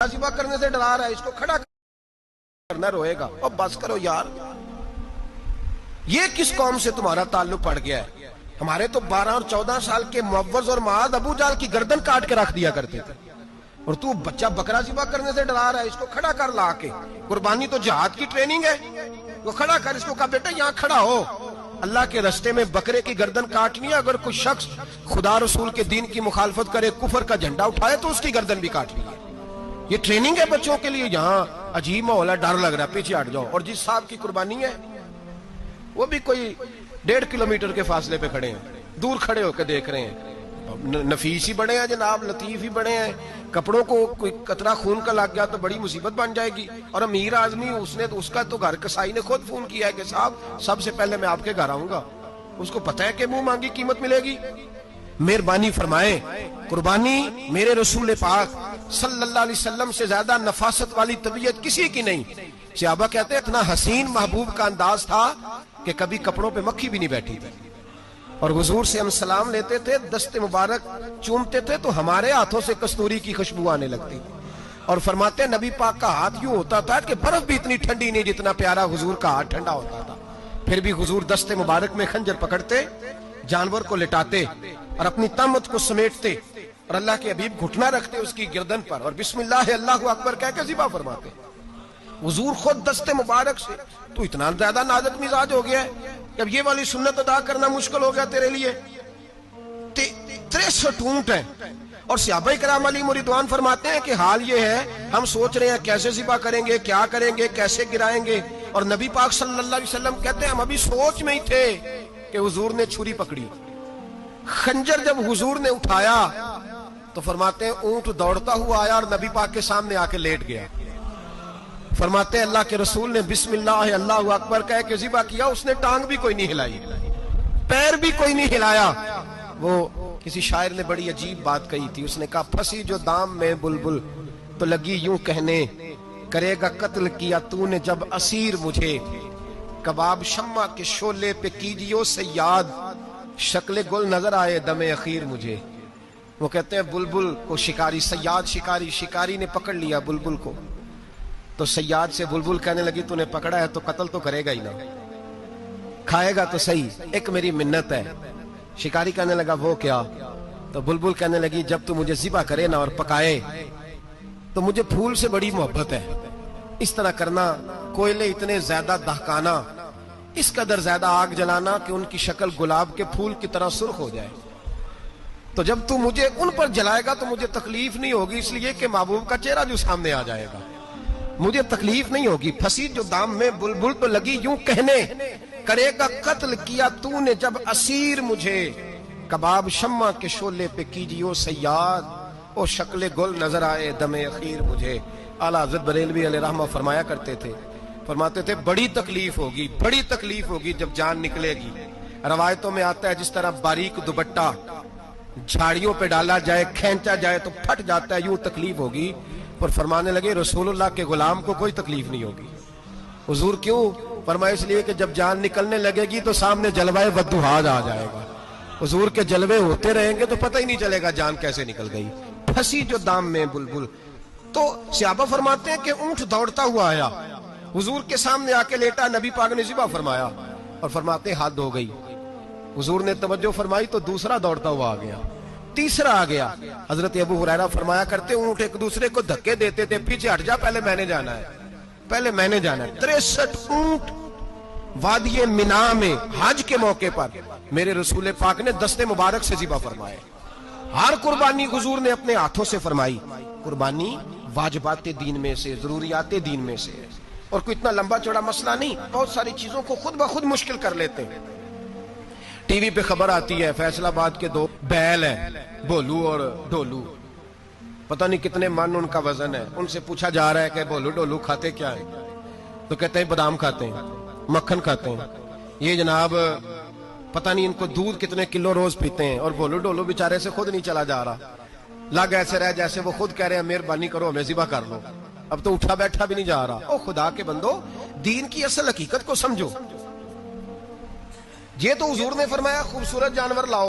ذبح کرنے سے ڈرا رہا ہے، اس کو کھڑا کرنا روئے گا۔ اور بس کرو یار، یہ کس قوم سے تمہارا تعلق پڑ گیا ہے؟ ہمارے تو 12 اور 14 سال کے معوذ اور معاذ ابو جہل کی گردن کاٹ کے رکھ دیا کرتے تھے، اور تو بچہ بکرا ذبح کرنے سے ڈرا رہا ہے، اس کو کھڑا کر لا کے۔ قربانی تو جہاد کی ٹریننگ ہے، وہ کھڑا کر، اس کو کہا بیٹا یہاں کھڑا ہو، اللہ کے رستے میں بکرے کی گردن کاٹنی ہے، اگر کوئی شخص خدا رسول کے دین کی مخالفت کرے، کفر کا جھنڈا اٹھائے تو اس کی گردن بھی کاٹنی ہے۔ یہ ٹریننگ ہے بچوں کے لیے۔ یہاں عجیب ماحول ہے، ڈر لگ رہا ہے، پیچھے ہٹ جاؤ۔ اور جس صاحب کی قربانی ہے وہ بھی کوئی 1.5 کلومیٹر کے فاصلے پہ کھڑے ہیں، دور کھڑے ہو کے دیکھ رہے ہیں۔ نفیس ہی بڑے ہیں جناب، لطیف ہی بڑے ہیں، کپڑوں کو کوئی قطرہ خون کا لگ گیا تو بڑی مصیبت بن جائے گی۔ اور امیر آدمی اس کا تو گھر کسائی نے خود فون کیا ہے کہ صاحب سب سے پہلے میں آپ کے گھر آؤں گا، اس کو پتہ ہے کہ منہ مانگی قیمت ملے گی۔ مہربانی فرمائیں، قربانی میرے رسول پاک صلی اللہ علیہ وسلم سے زیادہ نفاست والی طبیعت کسی کی نہیں۔ صحابہ کہتے ہیں اتنا حسین محبوب کا انداز تھا کہ کبھی کپڑوں پہ مکھی بھی نہیں بیٹھی تھی، اور حضور سے ہم سلام لیتے تھے، دست مبارک چومتے تھے تو ہمارے ہاتھوں سے کستوری کی خوشبو آنے لگتی تھی، اور فرماتے ہیں نبی پاک کا ہاتھ یوں ہوتا تھا کہ برف بھی اتنی ٹھنڈی نہیں جتنا پیارا حضور کا ہاتھ ٹھنڈا ہوتا تھا۔ پھر بھی حضور دست مبارک میں خنجر پکڑتے، جانور کو لٹاتے اور اپنی تمت کو سمیٹتے، اور اللہ کے حبیب گھٹنا رکھتے اس کی گردن پر، اور بسم اللہ اللہ اکبر کہہ کے ذبح فرماتے۔ حضور خود دست مبارک سے۔ تو اتنا زیادہ نازک مزاج ہو گیا ہے کہ اب یہ والی سنت ادا کرنا مشکل ہو گیا تیرے لیے۔ 63 اونٹ ہیں، اور صحابہ کرام علیہم رضوان فرماتے ہیں کہ حال یہ ہے ہم سوچ رہے ہیں کیسے ذبح کریں گے، کیا کریں گے، کیسے گرائیں گے، اور نبی پاک صلی اللہ علیہ وسلم کہتے ہیں ہم ابھی سوچ میں ہی تھے کہ حضور نے چھری پکڑی۔ خنجر جب حضور نے اٹھایا تو فرماتے ہیں اونٹ دوڑتا ہوا آیا اور نبی پاک کے سامنے آ کے لیٹ گیا۔ فرماتے ہیں اللہ کے رسول نے بسم اللہ اللہ اکبر کہہ کے ذبح کیا، اس نے ٹانگ بھی کوئی نہیں ہلائی، پیر بھی کوئی نہیں ہلایا۔ وہ کسی شاعر نے بڑی عجیب بات کہی تھی، اس نے کہا پھنسی جو دام میں بلبل تو لگی یوں کہنے، کرے گا قتل کیا تو نے جب اسیر مجھے، کباب شمع کے شعلے پہ کیجیو سیاد، شکل گل نظر آئے دم اخیر مجھے۔ وہ کہتے ہیں بلبل کو شکاری، سیاد شکاری نے پکڑ لیا بلبل کو، تو سیاد سے بلبل کہنے لگی تو نے پکڑا ہے تو قتل تو کرے گا ہی نا، کھائے گا تو صحیح، ایک میری منت ہے۔ شکاری کہنے لگا وہ کیا؟ تو بلبل کہنے لگی جب تو مجھے ذبح کرے نا اور پکائے تو مجھے پھول سے بڑی محبت ہے، اس طرح کرنا، کوئلے اتنے زیادہ دہکانا، اس قدر زیادہ آگ جلانا کہ ان کی شکل گلاب کے پھول کی طرح سرخ ہو جائے، تو جب تو مجھے ان پر جلائے گا تو مجھے تکلیف نہیں ہوگی، اس لیے کہ محبوب کا چہرہ جو سامنے آ جائے گا مجھے تکلیف نہیں ہوگی۔ پھنسی جو دام میں بلبل تو لگی یوں کہنے، کرے گا قتل کیا تو نے جب اسیر مجھے، کباب شمع کے شعلے پہ کیجیو سیاد، او شکل گل نظر آئے دم اخیر مجھے۔ اعلیٰ حضرت بریلوی علیہ رحمہ فرمایا کرتے تھے، فرماتے تھے بڑی تکلیف ہوگی جب جان نکلے گی۔ روایتوں میں آتا ہے جس طرح باریک دوپٹہ جھاڑیوں پہ ڈالا جائے، کھینچا جائے تو پھٹ جاتا ہے، یوں تکلیف ہوگی۔ پر فرمانے لگے رسول اللہ کے غلام کو کوئی تکلیف نہیں ہوگی۔ حضور کیوں؟ فرمایا اس لیے کہ جب جان نکلنے لگے گی تو سامنے جلوہ ودہاد آ جائے گا، حضور کے جلوے ہوتے رہیں گے تو پتہ ہی نہیں چلے گا جان کیسے نکل گئی۔ پھنسی جو دام میں بلبل، تو صحابہ فرماتے ہیں کہ اونٹ دوڑتا ہوا آیا، حضور کے سامنے آ کے لیٹا، نبی پاک نے ذبح فرمایا، اور فرماتے ہیں حد ہو گئی۔ حضور نے توجہ فرمائی تو دوسرا دوڑتا ہوا آ گیا، تیسرا آ گیا۔ حضرت ابو ہریرہ فرمایا کرتے اونٹ ایک دوسرے کو دھکے دیتے تھے، پیچھے ہٹ جا، پہلے میں نے جانا ہے، پہلے میں نے جانا ہے۔ 63 اونٹ وادی منا میں حج کے موقع پر میرے رسول پاک نے دست مبارک سے ذبح فرمائے۔ ہر قربانی حضور نے اپنے ہاتھوں سے فرمائی۔ قربانی واجبات دین میں سے، ضروریات دین میں سے، اور کوئی اتنا لمبا چوڑا مسئلہ نہیں، بہت ساری چیزوں کو خود بخود مشکل کر لیتے ہیں۔ ٹی وی پہ خبر آتی ہے فیصل آباد کے 2 بیل ہیں، بولو اور ڈولو، پتہ نہیں کتنے من ان کا وزن ہے۔ ان سے پوچھا جا رہا ہے کہ بولو ڈولو کھاتے کیا ہیں؟ تو کہتے ہیں بادام کھاتے ہیں، مکھن کھاتے ہیں، یہ جناب پتہ نہیں ان کو دودھ کتنے کلو روز پیتے ہیں، اور بولو ڈولو بیچارے سے خود نہیں چلا جا رہا، لگ ایسے رہ جیسے وہ خود کہہ رہے ہیں مہربانی کرو ہمیں ذبح کر لو، اب تو اٹھا بیٹھا بھی نہیں جا رہا۔ او خدا کے بندو، دین کی اصل حقیقت کو سمجھو۔ یہ تو حضور نے فرمایا خوبصورت جانور لاؤ۔